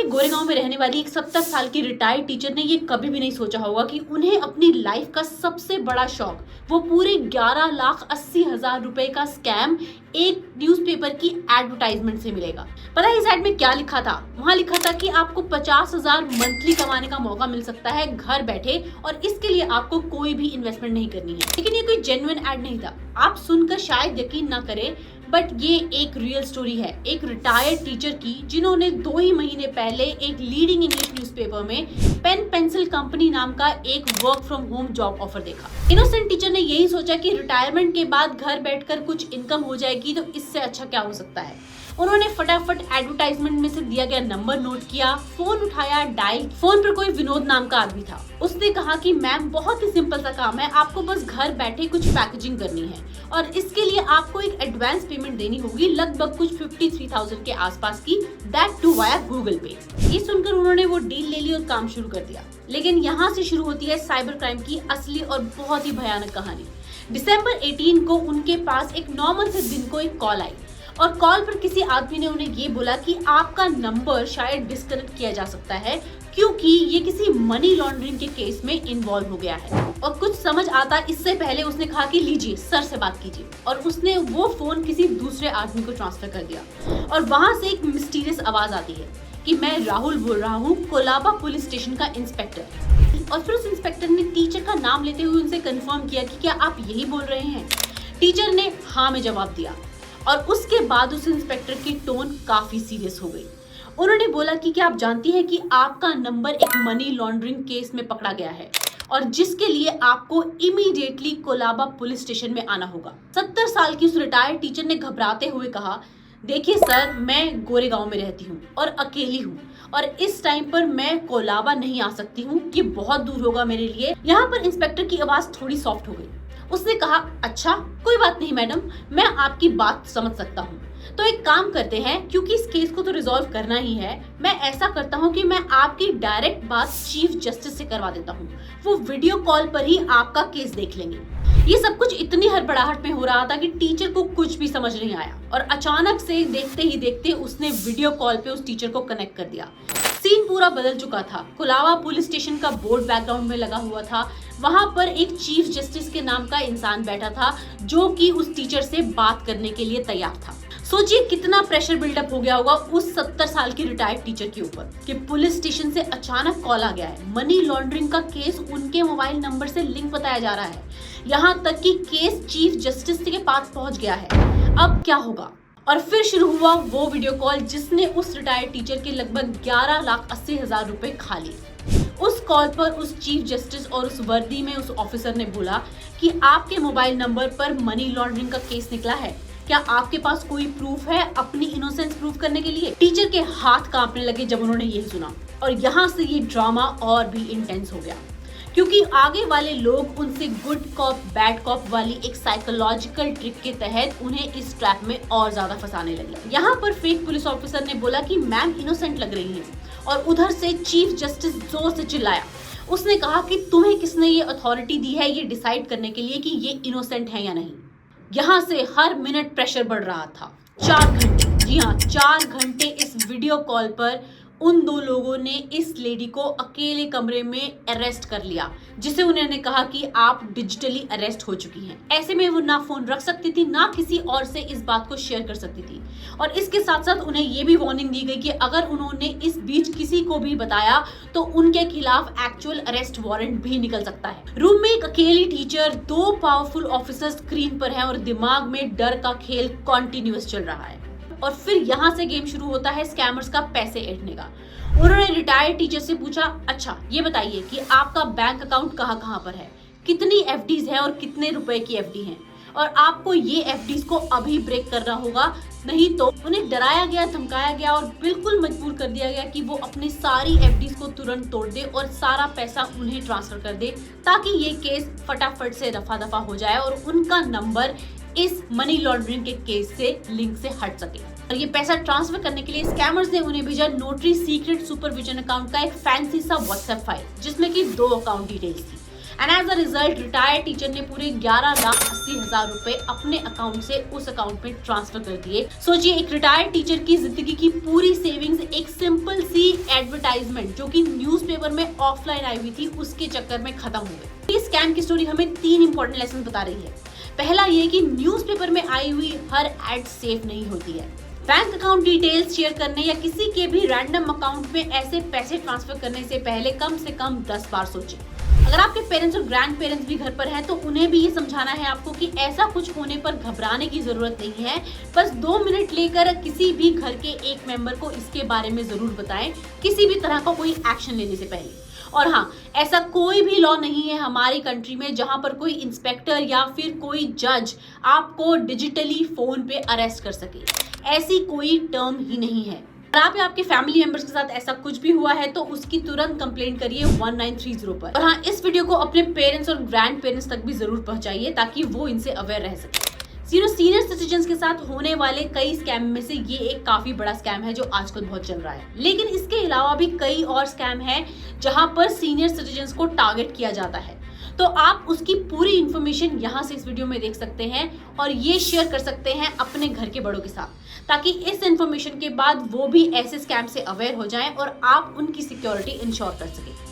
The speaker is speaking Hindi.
गोरेगांव में रहने वाली एक 70 साल की रिटायर्ड टीचर ने ये कभी भी नहीं सोचा होगा कि उन्हें अपनी लाइफ का सबसे बड़ा शौक, वो पूरे 11,80,000 रुपए का स्कैम एक न्यूज़पेपर की एडवर्टाइजमेंट से मिलेगा। पता है इस एड में क्या लिखा था? वहाँ लिखा था कि आपको 50,000 मंथली कमाने का मौका मिल सकता है घर बैठे, और इसके लिए आपको कोई भी इन्वेस्टमेंट नहीं करनी है। लेकिन ये कोई जेन्युइन एड नहीं था। आप सुनकर शायद यकीन ना करें, बट ये एक रियल स्टोरी है एक रिटायर्ड टीचर की, जिन्होंने 2 ही महीने पहले एक लीडिंग इंग्लिश न्यूज़पेपर में पेन पेंसिल कंपनी नाम का एक work from home job offer देखा। इनोसेंट टीचर ने यही सोचा कि रिटायरमेंट के बाद घर बैठकर कुछ इनकम हो जाएगी, तो इससे अच्छा क्या हो सकता है। उन्होंने फटाफट एडवर्टाइजमेंट में से दिया गया नंबर नोट किया, फोन उठाया, डायल। फोन पर कोई विनोद नाम का आदमी था। उसने कहा कि मैम बहुत ही सिंपल सा काम है, आपको बस घर बैठे कुछ पैकेजिंग करनी है और इसके लिए आपको एक एडवांस पेमेंट देनी होगी, लगभग कुछ 53,000 के आसपास की, दैट टू वाया गूगल पे। ये सुनकर उन्होंने वो डील ले ली और काम शुरू कर दिया। लेकिन यहाँ से शुरू होती है साइबर क्राइम की असली और बहुत ही भयानक कहानी। दिसंबर 18 को उनके पास एक नॉर्मल से दिन को एक कॉल आई और कॉल पर किसी आदमी ने उन्हें ये बोला कि आपका नंबर शायद डिस्कनेक्ट किया जा सकता है क्योंकि ये किसी मनी लॉन्ड्रिंग के केस में इन्वॉल्व हो गया है। और कुछ समझ आता इससे पहले उसने कहा कि लीजिए सर से बात कीजिए, और उसने वो फोन किसी दूसरे आदमी को ट्रांसफर कर दिया। और वहां से एक मिस्टीरियस आवाज आती है कि मैं राहुल बोल रहा हूँ, कोलाबा पुलिस स्टेशन का इंस्पेक्टर। और फिर उस इंस्पेक्टर ने टीचर का नाम लेते हुए उनसे कंफर्म किया कि क्या आप यही बोल रहे हैं। टीचर ने हाँ में जवाब दिया और उसके बाद उस इंस्पेक्टर की टोन काफी सीरियस हो गई। उन्होंने बोला कि क्या आप जानती हैं कि आपका नंबर एक मनी लॉन्ड्रिंग केस में पकड़ा गया है और जिसके लिए आपको इमीडिएटली कोलाबा पुलिस स्टेशन में आना होगा। 70 साल की उस रिटायर्ड टीचर ने घबराते हुए कहा, देखिए सर, मैं गोरेगांव में रहती हूँ और अकेली हूँ और इस टाइम पर मैं कोलाबा नहीं आ सकती हूँ, ये बहुत दूर होगा मेरे लिए। यहाँ पर इंस्पेक्टर की आवाज थोड़ी सॉफ्ट हो गई। उसने कहा, अच्छा कोई बात नहीं मैडम, मैं आपकी बात समझ सकता हूँ। तो एक काम करते हैं, क्योंकि इस केस को तो रिजॉल्व करना ही है, मैं ऐसा करता हूँ कि मैं आपकी डायरेक्ट बात चीफ जस्टिस से करवा देता हूँ। वो वीडियो कॉल पर ही आपका केस देख लेंगे। ये सब कुछ इतनी हड़बड़ाहट में हो रहा था कि टीचर को कुछ भी समझ नहीं आया और अचानक से देखते ही देखते उसने वीडियो कॉल पे उस टीचर को कनेक्ट कर दिया। सीन पूरा बदल चुका था। कोलाबा पुलिस स्टेशन का बोर्ड बैकग्राउंड में लगा हुआ था। वहां पर एक चीफ जस्टिस के नाम का इंसान बैठा था जो कि उस टीचर से बात करने के लिए तैयार था। सोचिए कितना प्रेशर बिल्डअप हो गया होगा उस 70 साल की रिटायर्ड टीचर के ऊपर कि पुलिस स्टेशन से अचानक कॉल आ गया है, मनी लॉन्ड्रिंग का केस उनके मोबाइल नंबर से लिंक बताया जा रहा है, यहाँ तक कि केस चीफ जस्टिस के पास पहुंच गया है। अब क्या होगा? और फिर शुरू हुआ वो वीडियो कॉल जिसने उस रिटायर्ड टीचर के लगभग 11,80,000 रुपए खा लिए। उस कॉल पर उस चीफ जस्टिस और उस वर्दी में उस ऑफिसर ने बोला कि आपके मोबाइल नंबर पर मनी लॉन्ड्रिंग का केस निकला है, क्या आपके पास कोई प्रूफ है अपनी इनोसेंस प्रूफ करने के लिए? टीचर के हाथ कांपने लगे जब उन्होंने यही सुना और यहाँ से ये ड्रामा और भी इंटेंस हो गया क्योंकि आगे वाले लोग उनसे गुड कॉप बैड कॉप वाली एक साइकोलॉजिकल ट्रिक के तहत उन्हें इस ट्रैप में और ज्यादा फंसाने लगे। यहाँ पर फेक पुलिस ऑफिसर ने बोला कि मैम इनोसेंट लग रही हैं और उधर से चीफ जस्टिस जोर से चिल्लाया। उसने कहा कि तुम्हें किसने ये अथॉरिटी दी है ये डिसाइड करने के लिए कि ये इनोसेंट है या नहीं। यहाँ से हर मिनट प्रेशर बढ़ रहा था। 4 घंटे, जी हाँ 4 घंटे इस वीडियो कॉल पर उन 2 लोगों ने इस लेडी को अकेले कमरे में अरेस्ट कर लिया, जिसे उन्होंने कहा कि आप डिजिटली अरेस्ट हो चुकी हैं। ऐसे में वो ना फोन रख सकती थी, ना किसी और से इस बात को शेयर कर सकती थी। और इसके साथ साथ उन्हें ये भी वार्निंग दी गई कि अगर उन्होंने इस बीच किसी को भी बताया तो उनके खिलाफ एक्चुअल अरेस्ट वारंट भी निकल सकता है। रूम में एक अकेली टीचर, 2 पावरफुल ऑफिसर स्क्रीन पर हैं और दिमाग में डर का खेल कॉन्टिन्यूअस चल रहा है। और फिर यहाँ से गेम शुरू होता है स्कैमर्स का पैसे ऐंठने का। उन्होंने रिटायर्ड टीचर से पूछा, अच्छा ये बताइए कि आपका बैंक अकाउंट कहाँ पर है, कितनी एफडीज है और कितने रुपए की एफडी हैं, और आपको ये एफडीज को अभी ब्रेक करना होगा, नहीं तो उन्हें डराया गया, धमकाया गया और बिल्कुल मजबूर कर दिया गया कि वो अपनी सारी एफडीज को तुरंत तोड़ दे और सारा पैसा उन्हें ट्रांसफर कर दे ताकि ये केस फटाफट से रफा दफा हो जाए और उनका नंबर इस मनी लॉन्ड्रिंग के केस से लिंक से हट सके। और ये पैसा ट्रांसफर करने के लिए स्कैमर्स ने उन्हें भेजा नोटरी सीक्रेट सुपरविजन अकाउंट का एक फैंसी सा व्हाट्सएप फाइल जिसमें कि 2 अकाउंट डिटेल्स थी। And as a result retired teacher ने पूरे 11,80,000 रुपए अपने अकाउंट से उस अकाउंट में ट्रांसफर कर दिए। सोचिए एक रिटायर्ड टीचर की जिंदगी की पूरी सेविंग्स एक सिंपल सी एडवर्टाइजमेंट जो कि न्यूज़पेपर में ऑफलाइन आई हुई थी उसके चक्कर में खत्म हो गई। इस स्कैम की स्टोरी हमें 3 इंपॉर्टेंट लेसन बता रही है। पहला ये कि न्यूज़पेपर में आई हुई हर एड सेफ नहीं होती है। बैंक अकाउंट डिटेल्स शेयर करने या किसी के भी रैंडम अकाउंट में ऐसे पैसे ट्रांसफर करने से पहले कम से कम 10 बार सोचें। अगर आपके पेरेंट्स और ग्रैंड पेरेंट्स भी घर पर हैं तो उन्हें भी ये समझाना है आपको कि ऐसा कुछ होने पर घबराने की जरूरत नहीं है। बस 2 मिनट लेकर किसी भी घर के एक मेंबर को इसके बारे में जरूर बताएं, किसी भी तरह का कोई एक्शन लेने से पहले। और हाँ, ऐसा कोई भी लॉ नहीं है हमारी कंट्री में जहां पर कोई इंस्पेक्टर या फिर कोई जज आपको डिजिटली फोन पे अरेस्ट कर सके। ऐसी कोई टर्म ही नहीं है। अगर आप या आपके फैमिली मेंबर्स के साथ ऐसा कुछ भी हुआ है तो उसकी तुरंत कंप्लेंट करिए 1930 पर। और हाँ, इस वीडियो को अपने पेरेंट्स और ग्रैंड पेरेंट्स तक भी जरूर पहुंचाइए ताकि वो इनसे अवेयर रह सके। सीनियर सिटीजन्स के साथ होने वाले कई स्कैम में से ये एक काफी बड़ा स्कैम है जो आजकल बहुत चल रहा है। लेकिन इसके अलावा भी कई और स्कैम है जहां पर सीनियर सिटीजन्स को टारगेट किया जाता है। तो आप उसकी पूरी इंफॉर्मेशन यहाँ से इस वीडियो में देख सकते हैं और ये शेयर कर सकते हैं अपने घर के बड़ों के साथ, ताकि इस इंफॉर्मेशन के बाद वो भी ऐसे स्कैम से अवेयर हो जाएं और आप उनकी सिक्योरिटी इंश्योर कर सकें।